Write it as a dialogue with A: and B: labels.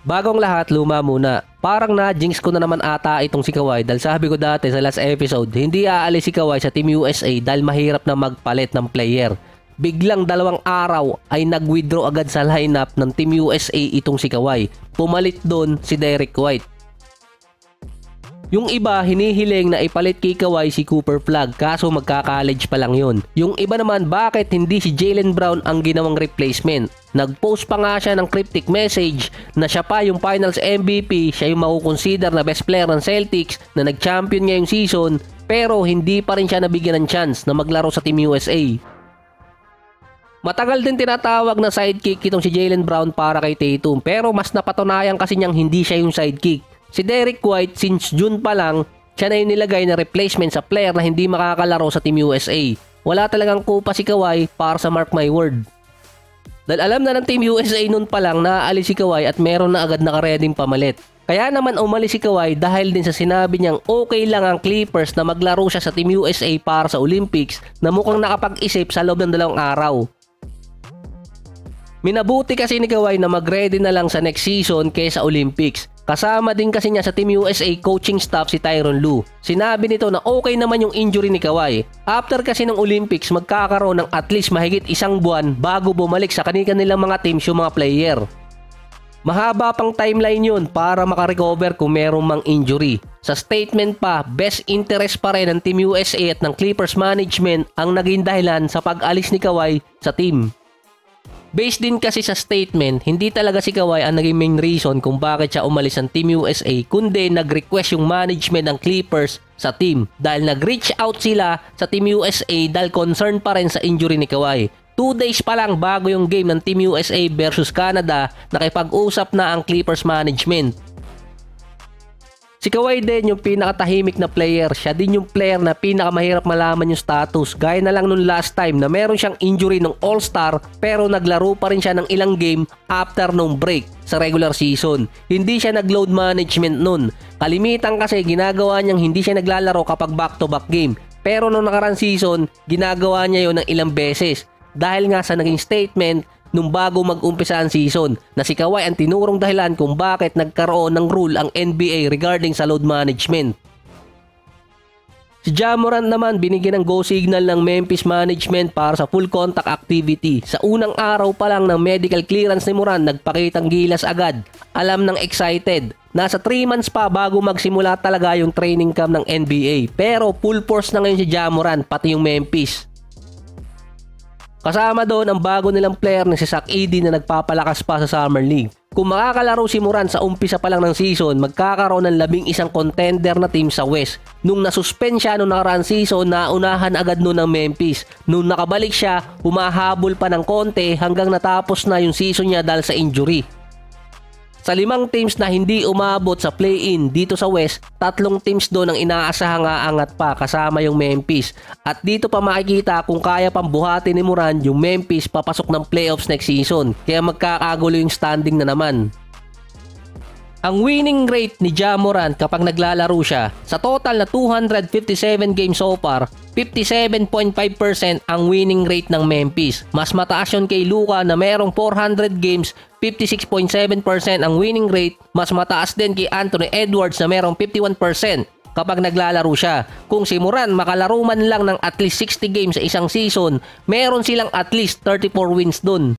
A: Bagong lahat, luma muna. Parang na-jinx ko na naman ata itong si Kawhi dahil sabi ko dati sa last episode, hindi aalis si Kawhi sa Team USA dahil mahirap na magpalit ng player. Biglang 2 araw ay nag-withdraw agad sa lineup ng Team USA itong si Kawhi. Pumalit doon si Derrick White. Yung iba hinihiling na ipalit kay Kawhi si Cooper Flagg kaso magka-college pa lang yun. Yung iba naman bakit hindi si Jaylen Brown ang ginawang replacement. Nag-post pa nga siya ng cryptic message na siya pa yung finals MVP, siya yung makukonsider na best player ng Celtics na nag-champion ngayong season pero hindi pa rin siya nabigyan ng chance na maglaro sa Team USA. Matagal din tinatawag na sidekick itong si Jaylen Brown para kay Tatum pero mas napatunayan kasi niyang hindi siya yung sidekick. Si Derrick White since June pa lang, siya na yung nilagay na replacement sa player na hindi makakalaro sa Team USA. Wala talagang kupa si Kawhi para sa mark my word. Dahil alam na ng Team USA noon pa lang na aalis si Kawhi at meron na agad nakareding pamalit. Kaya naman umalis si Kawhi dahil din sa sinabi niyang okay lang ang Clippers na maglaro siya sa Team USA para sa Olympics na mukhang nakapag-isip sa loob ng 2 araw. Minabuti kasi ni Kawhi na mag-ready na lang sa next season kaysa Olympics. Kasama din kasi niya sa Team USA coaching staff si Tyronn Lue. Sinabi nito na okay naman yung injury ni Kawhi. After kasi ng Olympics magkakaroon ng at least mahigit 1 buwan bago bumalik sa kanilang mga teams yung mga player. Mahaba pang timeline yun para makarecover kung merong mang injury. Sa statement pa, best interest pa rin ng Team USA at ng Clippers management ang naging dahilan sa pag-alis ni Kawhi sa team. Based din kasi sa statement, hindi talaga si Kawhi ang naging main reason kung bakit siya umalis ng Team USA kundi nag-request yung management ng Clippers sa team dahil nag-reach out sila sa Team USA dahil concerned pa rin sa injury ni Kawhi. 2 days pa lang bago yung game ng Team USA versus Canada, nakipag-usap na ang Clippers management. Si Kawhi din yung pinakatahimik na player, siya din yung player na pinakamahirap malaman yung status. Gaya na lang nung last time na meron siyang injury ng All-Star pero naglaro pa rin siya ng ilang game after nung break sa regular season. Hindi siya nag-load management nun. Kalimitan kasi ginagawa niyang hindi siya naglalaro kapag back-to-back game. Pero nung nakarang season, ginagawa niya yon ng ilang beses. Dahil nga sa naging statement nung bago mag-umpisa ang season na si Kawhi ang tinurong dahilan kung bakit nagkaroon ng rule ang NBA regarding sa load management. Si Ja Morant naman binigyan ng go signal ng Memphis management para sa full contact activity. Sa unang araw pa lang ng medical clearance ni Morant nagpakitang gilas agad. Alam ng excited. Nasa 3 months pa bago magsimula talaga yung training camp ng NBA. Pero full force na ngayon si Ja Morant pati yung Memphis. Kasama doon ang bago nilang player na si Zach Edey na nagpapalakas pa sa Summer League. Kung makakalaro si Morant sa umpisa pa lang ng season, magkakaroon ng 11 contender na team sa West. Nung nasuspend siya noong nakaraan season, naunahan agad noon ng Memphis. Nung nakabalik siya, humahabol pa ng konti hanggang natapos na yung season niya dahil sa injury. Sa 5 teams na hindi umabot sa play-in dito sa West, 3 teams doon ang inaasahang aangat pa kasama yung Memphis. At dito pa makikita kung kaya pang buhatin ni Morant yung Memphis papasok ng playoffs next season. Kaya magkakagulo yung standing na naman. Ang winning rate ni Ja Morant kapag naglalaro siya, sa total na 257 games so far, 57.5% ang winning rate ng Memphis. Mas mataas yun kay Luka na merong 400 games, 56.7% ang winning rate. Mas mataas din kay Anthony Edwards na merong 51% kapag naglalaro siya. Kung si Morant makalaro man lang ng at least 60 games sa isang season, meron silang at least 34 wins dun.